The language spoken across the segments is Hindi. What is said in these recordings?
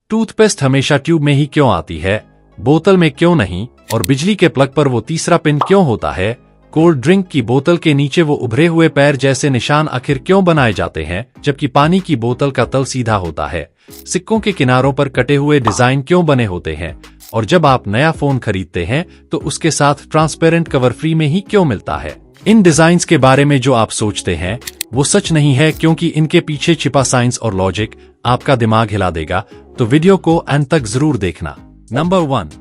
टूथपेस्ट हमेशा ट्यूब में ही क्यों आती है, बोतल में क्यों नहीं, और बिजली के प्लग पर वो तीसरा पिन क्यों होता है। कोल्ड ड्रिंक की बोतल के नीचे वो उभरे हुए पैर जैसे निशान आखिर क्यों बनाए जाते हैं, जबकि पानी की बोतल का तल सीधा होता है। सिक्कों के किनारों पर कटे हुए डिजाइन क्यों बने होते हैं, और जब आप नया फोन खरीदते हैं तो उसके साथ ट्रांसपेरेंट कवर फ्री में ही क्यों मिलता है। इन डिजाइन्स के बारे में जो आप सोचते हैं वो सच नहीं है, क्योंकि इनके पीछे छिपा साइंस और लॉजिक आपका दिमाग हिला देगा। तो वीडियो को अंत तक जरूर देखना। नंबर 1,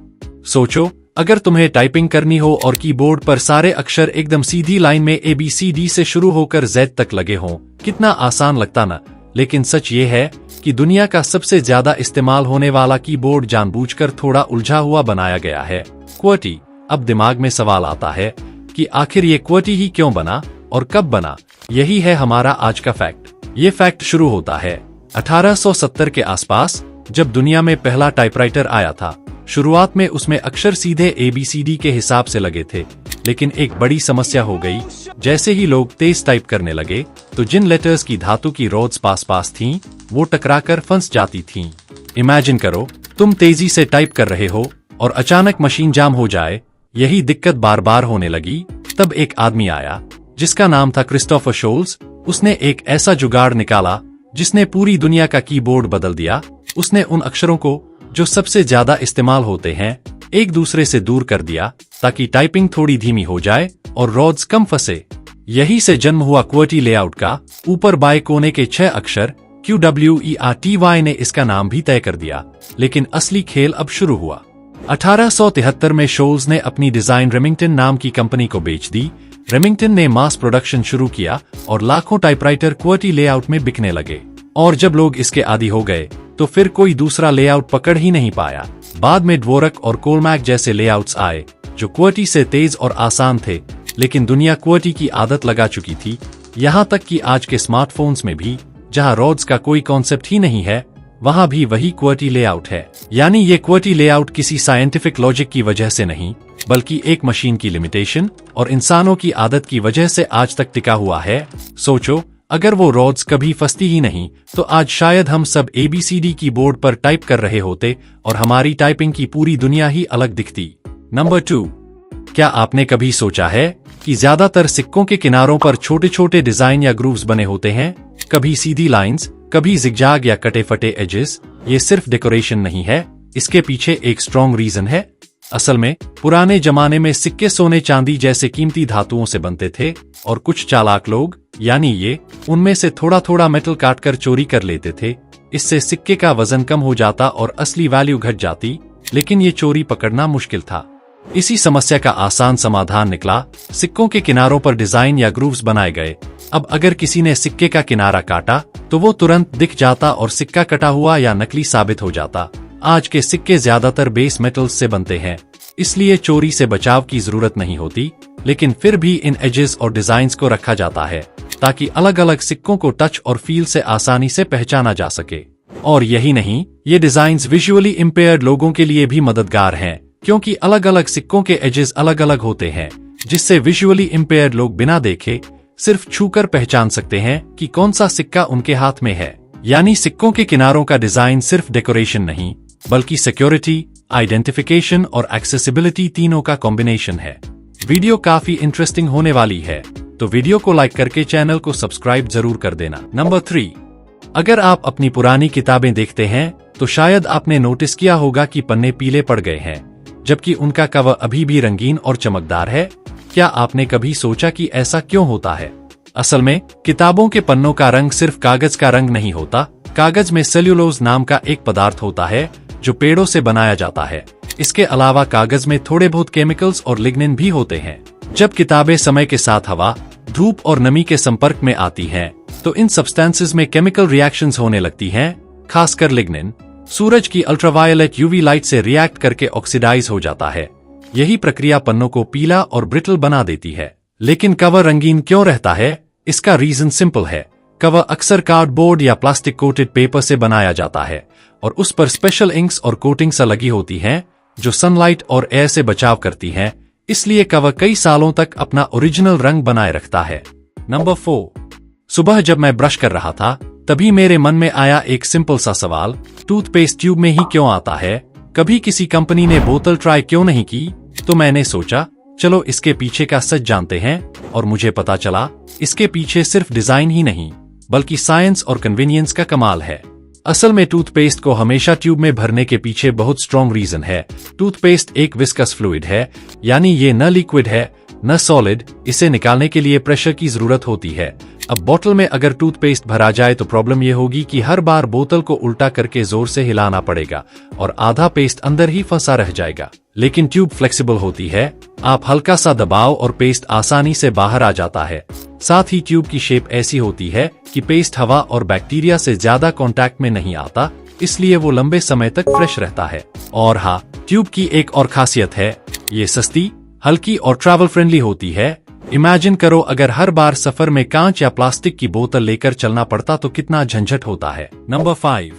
सोचो अगर तुम्हें टाइपिंग करनी हो और कीबोर्ड पर सारे अक्षर एकदम सीधी लाइन में ABCD से शुरू होकर Z तक लगे हों, कितना आसान लगता ना। लेकिन सच ये है कि दुनिया का सबसे ज्यादा इस्तेमाल होने वाला कीबोर्ड जानबूझकर थोड़ा उलझा हुआ बनाया गया है, QWERTY। अब दिमाग में सवाल आता है कि आखिर ये QWERTY ही क्यों बना और कब बना। यही है हमारा आज का फैक्ट। ये फैक्ट शुरू होता है 1870 के आसपास, जब दुनिया में पहला टाइपराइटर आया था। शुरुआत में उसमें अक्षर सीधे ABCD के हिसाब से लगे थे, लेकिन एक बड़ी समस्या हो गई। जैसे ही लोग तेज टाइप करने लगे तो जिन लेटर्स की धातु की रोड्स पास थीं, वो टकराकर फंस जाती थीं। इमेजिन करो, तुम तेजी से टाइप कर रहे हो और अचानक मशीन जाम हो जाए। यही दिक्कत बार बार होने लगी। तब एक आदमी आया जिसका नाम था क्रिस्टोफर शोल्स। उसने एक ऐसा जुगाड़ निकाला जिसने पूरी दुनिया का कीबोर्ड बदल दिया। उसने उन अक्षरों को जो सबसे ज्यादा इस्तेमाल होते हैं एक दूसरे से दूर कर दिया, ताकि टाइपिंग थोड़ी धीमी हो जाए और रोड्स कम फंसे। यही से जन्म हुआ QWERTY लेआउट का। ऊपर बाएं कोने के 6 अक्षर QWERTY ने इसका नाम भी तय कर दिया। लेकिन असली खेल अब शुरू हुआ। 1873 में शोल्स ने अपनी डिजाइन रेमिंगटन नाम की कंपनी को बेच दी। रेमिंगटन ने मास प्रोडक्शन शुरू किया और लाखों टाइपराइटर QWERTY लेआउट में बिकने लगे। और जब लोग इसके आदी हो गए तो फिर कोई दूसरा लेआउट पकड़ ही नहीं पाया। बाद में ड्वोरक और कोलमैक जैसे लेआउट्स आए जो QWERTY से तेज और आसान थे, लेकिन दुनिया QWERTY की आदत लगा चुकी थी। यहाँ तक कि आज के स्मार्टफोन्स में भी, जहाँ रोड्स का कोई कॉन्सेप्ट ही नहीं है, वहाँ भी वही QWERTY लेआउट है। यानी ये QWERTY लेआउट किसी साइंटिफिक लॉजिक की वजह से नहीं, बल्कि एक मशीन की लिमिटेशन और इंसानों की आदत की वजह से आज तक टिका हुआ है। सोचो, अगर वो रोड्स कभी फंसती ही नहीं तो आज शायद हम सब ABCD कीबोर्ड पर टाइप कर रहे होते और हमारी टाइपिंग की पूरी दुनिया ही अलग दिखती। नंबर 2, क्या आपने कभी सोचा है कि ज्यादातर सिक्कों के किनारों पर छोटे छोटे डिजाइन या ग्रूव्स बने होते हैं? कभी सीधी लाइंस, कभी जिगजैग या कटे फटे एजेस। ये सिर्फ डेकोरेशन नहीं है, इसके पीछे एक स्ट्रॉन्ग रीजन है। असल में पुराने जमाने में सिक्के सोने चांदी जैसे कीमती धातुओं से बनते थे, और कुछ चालाक लोग, यानी ये, उनमें से थोड़ा थोड़ा मेटल काटकर चोरी कर लेते थे। इससे सिक्के का वजन कम हो जाता और असली वैल्यू घट जाती, लेकिन ये चोरी पकड़ना मुश्किल था। इसी समस्या का आसान समाधान निकला। सिक्कों के किनारों पर डिजाइन या ग्रूव्स बनाए गए। अब अगर किसी ने सिक्के का किनारा काटा तो वो तुरंत दिख जाता और सिक्का कटा हुआ या नकली साबित हो जाता। आज के सिक्के ज्यादातर बेस मेटल्स से बनते हैं, इसलिए चोरी से बचाव की जरूरत नहीं होती। लेकिन फिर भी इन एजेस और डिजाइन्स को रखा जाता है ताकि अलग अलग सिक्कों को टच और फील से आसानी से पहचाना जा सके। और यही नहीं, ये डिजाइन्स विजुअली इम्पेयर्ड लोगों के लिए भी मददगार हैं, क्योंकि अलग अलग सिक्कों के एजेस अलग अलग होते हैं, जिससे विजुअली इम्पेयर्ड लोग बिना देखे सिर्फ छूकर पहचान सकते हैं कि कौन सा सिक्का उनके हाथ में है। यानी सिक्कों के किनारों का डिजाइन सिर्फ डेकोरेशन नहीं, बल्कि सिक्योरिटी, आइडेंटिफिकेशन और एक्सेसिबिलिटी तीनों का कॉम्बिनेशन है। वीडियो काफी इंटरेस्टिंग होने वाली है, तो वीडियो को लाइक करके चैनल को सब्सक्राइब जरूर कर देना। नंबर 3, अगर आप अपनी पुरानी किताबें देखते हैं तो शायद आपने नोटिस किया होगा कि पन्ने पीले पड़ गए हैं, जबकि उनका कवर अभी भी रंगीन और चमकदार है। क्या आपने कभी सोचा कि ऐसा क्यों होता है? असल में किताबों के पन्नों का रंग सिर्फ कागज का रंग नहीं होता। कागज में सेल्यूलोज नाम का एक पदार्थ होता है जो पेड़ों से बनाया जाता है। इसके अलावा कागज में थोड़े बहुत केमिकल्स और लिग्निन भी होते हैं। जब किताबें समय के साथ हवा, धूप और नमी के संपर्क में आती हैं, तो इन सब्सटेंसेस में केमिकल रिएक्शंस होने लगती हैं। खासकर लिग्निन सूरज की अल्ट्रावायलेट UV लाइट से रिएक्ट करके ऑक्सीडाइज हो जाता है। यही प्रक्रिया पन्नों को पीला और ब्रिटल बना देती है। लेकिन कवर रंगीन क्यों रहता है? इसका रीजन सिंपल है। कवर अक्सर कार्डबोर्ड या प्लास्टिक कोटेड पेपर से बनाया जाता है और उस पर स्पेशल इंक्स और कोटिंग्स लगी होती हैं जो सनलाइट और एयर से बचाव करती हैं। इसलिए कवर कई सालों तक अपना ओरिजिनल रंग बनाए रखता है। नंबर 4, सुबह जब मैं ब्रश कर रहा था तभी मेरे मन में आया एक सिंपल सा सवाल, टूथपेस्ट ट्यूब में ही क्यों आता है? कभी किसी कंपनी ने बोतल ट्राई क्यों नहीं की? तो मैंने सोचा चलो इसके पीछे का सच जानते हैं, और मुझे पता चला इसके पीछे सिर्फ डिजाइन ही नहीं बल्कि साइंस और कन्वीनियंस का कमाल है। असल में टूथपेस्ट को हमेशा ट्यूब में भरने के पीछे बहुत स्ट्रॉन्ग रीजन है। टूथपेस्ट एक विस्कस फ्लूइड है, यानी ये न लिक्विड है न सॉलिड। इसे निकालने के लिए प्रेशर की जरूरत होती है। अब बोतल में अगर टूथपेस्ट भरा जाए तो प्रॉब्लम ये होगी कि हर बार बोतल को उल्टा करके जोर से हिलाना पड़ेगा और आधा पेस्ट अंदर ही फंसा रह जाएगा। लेकिन ट्यूब फ्लेक्सिबल होती है, आप हल्का सा दबाव और पेस्ट आसानी से बाहर आ जाता है। साथ ही ट्यूब की शेप ऐसी होती है कि पेस्ट हवा और बैक्टीरिया से ज्यादा कांटेक्ट में नहीं आता, इसलिए वो लंबे समय तक फ्रेश रहता है। और हाँ, ट्यूब की एक और खासियत है, ये सस्ती, हल्की और ट्रैवल फ्रेंडली होती है। इमेजिन करो अगर हर बार सफर में कांच या प्लास्टिक की बोतल लेकर चलना पड़ता तो कितना झंझट होता है। नंबर 5,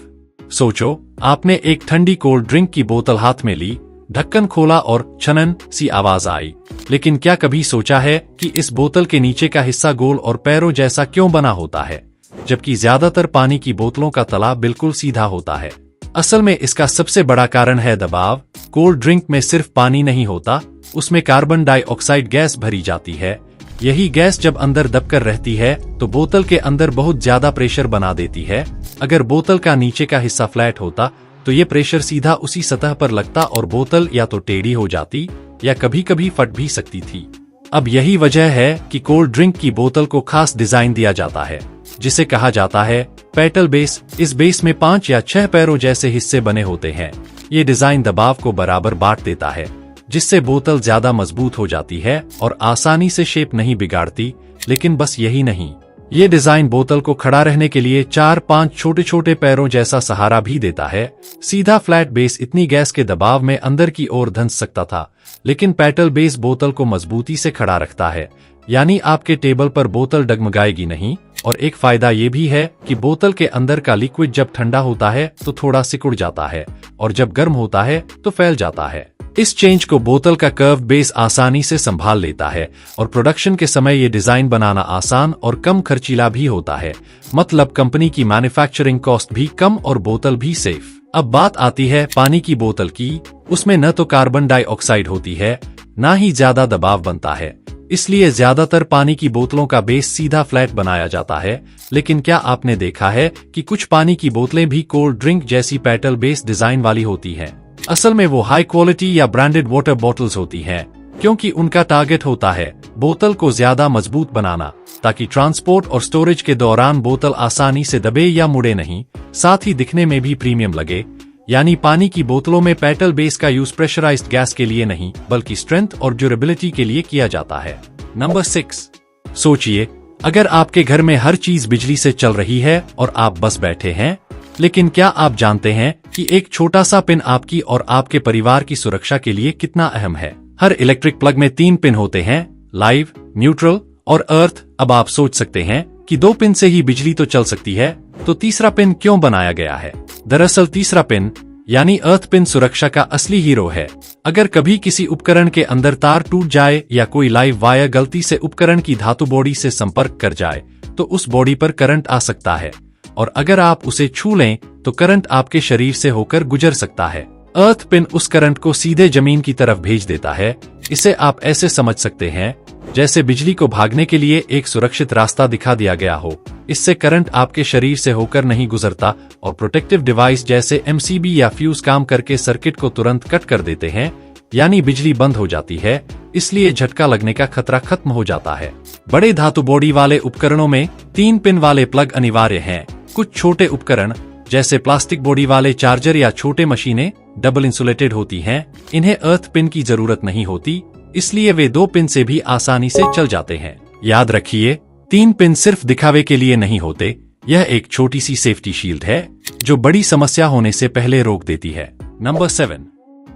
सोचो आपने एक ठंडी कोल्ड ड्रिंक की बोतल हाथ में ली, ढक्कन खोला और छनन सी आवाज आई। लेकिन क्या कभी सोचा है कि इस बोतल के नीचे का हिस्सा गोल और पैरों जैसा क्यों बना होता है, जबकि ज्यादातर पानी की बोतलों का तला बिल्कुल सीधा होता है? असल में इसका सबसे बड़ा कारण है दबाव। कोल्ड ड्रिंक में सिर्फ पानी नहीं होता, उसमें कार्बन डाइऑक्साइड गैस भरी जाती है। यही गैस जब अंदर दबकर रहती है तो बोतल के अंदर बहुत ज्यादा प्रेशर बना देती है। अगर बोतल का नीचे का हिस्सा फ्लैट होता तो ये प्रेशर सीधा उसी सतह पर लगता और बोतल या तो टेढ़ी हो जाती या कभी कभी फट भी सकती थी। अब यही वजह है कि कोल्ड ड्रिंक की बोतल को खास डिजाइन दिया जाता है, जिसे कहा जाता है पेटल बेस। इस बेस में 5 या 6 पैरों जैसे हिस्से बने होते हैं। ये डिजाइन दबाव को बराबर बांट देता है, जिससे बोतल ज्यादा मजबूत हो जाती है और आसानी से शेप नहीं बिगाड़ती। लेकिन बस यही नहीं, ये डिजाइन बोतल को खड़ा रहने के लिए 4-5 छोटे छोटे पैरों जैसा सहारा भी देता है। सीधा फ्लैट बेस इतनी गैस के दबाव में अंदर की ओर धंस सकता था, लेकिन पेटल बेस बोतल को मजबूती से खड़ा रखता है, यानी आपके टेबल पर बोतल डगमगाएगी नहीं। और एक फायदा ये भी है कि बोतल के अंदर का लिक्विड जब ठंडा होता है तो थोड़ा सिकुड़ जाता है और जब गर्म होता है तो फैल जाता है। इस चेंज को बोतल का कर्व बेस आसानी से संभाल लेता है और प्रोडक्शन के समय ये डिजाइन बनाना आसान और कम खर्चीला भी होता है। मतलब कंपनी की मैन्युफैक्चरिंग कॉस्ट भी कम और बोतल भी सेफ। अब बात आती है पानी की बोतल की। उसमें न तो कार्बन डाइऑक्साइड होती है, ना ही ज्यादा दबाव बनता है, इसलिए ज्यादातर पानी की बोतलों का बेस सीधा फ्लैट बनाया जाता है। लेकिन क्या आपने देखा है कि कुछ पानी की बोतलें भी कोल्ड ड्रिंक जैसी पेटल बेस डिजाइन वाली होती हैं? असल में वो हाई क्वालिटी या ब्रांडेड वाटर बॉटल्स होती हैं, क्योंकि उनका टारगेट होता है बोतल को ज्यादा मजबूत बनाना, ताकि ट्रांसपोर्ट और स्टोरेज के दौरान बोतल आसानी से दबे या मुड़े नहीं। साथ ही दिखने में भी प्रीमियम लगे। यानी पानी की बोतलों में पेटल बेस का यूज प्रेशराइज्ड गैस के लिए नहीं बल्कि स्ट्रेंथ और ड्यूरेबिलिटी के लिए किया जाता है। नंबर 6, सोचिए अगर आपके घर में हर चीज बिजली से चल रही है और आप बस बैठे हैं, लेकिन क्या आप जानते हैं कि एक छोटा सा पिन आपकी और आपके परिवार की सुरक्षा के लिए कितना अहम है? हर इलेक्ट्रिक प्लग में 3 पिन होते हैं, लाइव, न्यूट्रल और अर्थ। अब आप सोच सकते हैं कि 2 पिन से ही बिजली तो चल सकती है, तो तीसरा पिन क्यों बनाया गया है? दरअसल तीसरा पिन यानी अर्थ पिन सुरक्षा का असली हीरो है। अगर कभी किसी उपकरण के अंदर तार टूट जाए या कोई लाइव वायर गलती से उपकरण की धातु बॉडी से संपर्क कर जाए तो उस बॉडी पर करंट आ सकता है, और अगर आप उसे छू लें तो करंट आपके शरीर से होकर गुजर सकता है। अर्थ पिन उस करंट को सीधे जमीन की तरफ भेज देता है। इसे आप ऐसे समझ सकते हैं जैसे बिजली को भागने के लिए एक सुरक्षित रास्ता दिखा दिया गया हो। इससे करंट आपके शरीर से होकर नहीं गुजरता और प्रोटेक्टिव डिवाइस जैसे एमसीबी या फ्यूज काम करके सर्किट को तुरंत कट कर देते हैं, यानी बिजली बंद हो जाती है। इसलिए झटका लगने का खतरा खत्म हो जाता है। बड़े धातु बॉडी वाले उपकरणों में 3 पिन वाले प्लग अनिवार्य हैं। कुछ छोटे उपकरण जैसे प्लास्टिक बॉडी वाले चार्जर या छोटे मशीनें डबल इंसुलेटेड होती हैं, इन्हें अर्थ पिन की जरूरत नहीं होती, इसलिए वे 2 पिन से भी आसानी से चल जाते हैं। याद रखिए, 3 पिन सिर्फ दिखावे के लिए नहीं होते, यह एक छोटी सी सेफ्टी शील्ड है जो बड़ी समस्या होने से पहले रोक देती है। नंबर 7,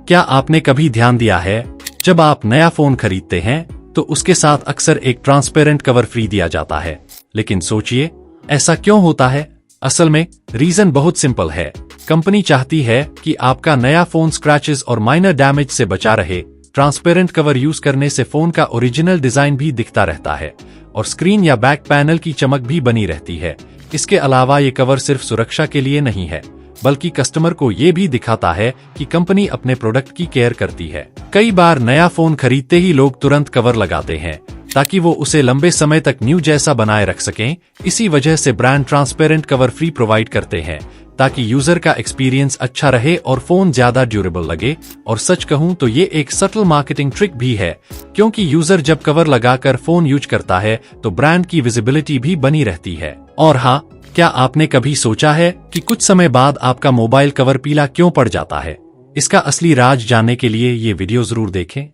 क्या आपने कभी ध्यान दिया है जब आप नया फोन खरीदते हैं तो उसके साथ अक्सर एक ट्रांसपेरेंट कवर फ्री दिया जाता है? लेकिन सोचिए ऐसा क्यों होता है? असल में रीजन बहुत सिंपल है। कंपनी चाहती है कि आपका नया फोन स्क्रैचेस और माइनर डैमेज से बचा रहे। ट्रांसपेरेंट कवर यूज करने से फोन का ओरिजिनल डिजाइन भी दिखता रहता है और स्क्रीन या बैक पैनल की चमक भी बनी रहती है। इसके अलावा ये कवर सिर्फ सुरक्षा के लिए नहीं है, बल्कि कस्टमर को ये भी दिखाता है कि कंपनी अपने प्रोडक्ट की केयर करती है। कई बार नया फोन खरीदते ही लोग तुरंत कवर लगाते हैं ताकि वो उसे लंबे समय तक न्यू जैसा बनाए रख सकें। इसी वजह से brand transparent cover free provide करते हैं ताकि यूजर का एक्सपीरियंस अच्छा रहे और फोन ज्यादा ड्यूरेबल लगे। और सच कहूं तो ये एक सटल मार्केटिंग ट्रिक भी है, क्योंकि यूजर जब कवर लगाकर फोन यूज करता है तो ब्रांड की विजिबिलिटी भी बनी रहती है। और हाँ, क्या आपने कभी सोचा है कि कुछ समय बाद आपका मोबाइल कवर पीला क्यों पड़ जाता है? इसका असली राज जानने के लिए ये वीडियो जरूर देखें।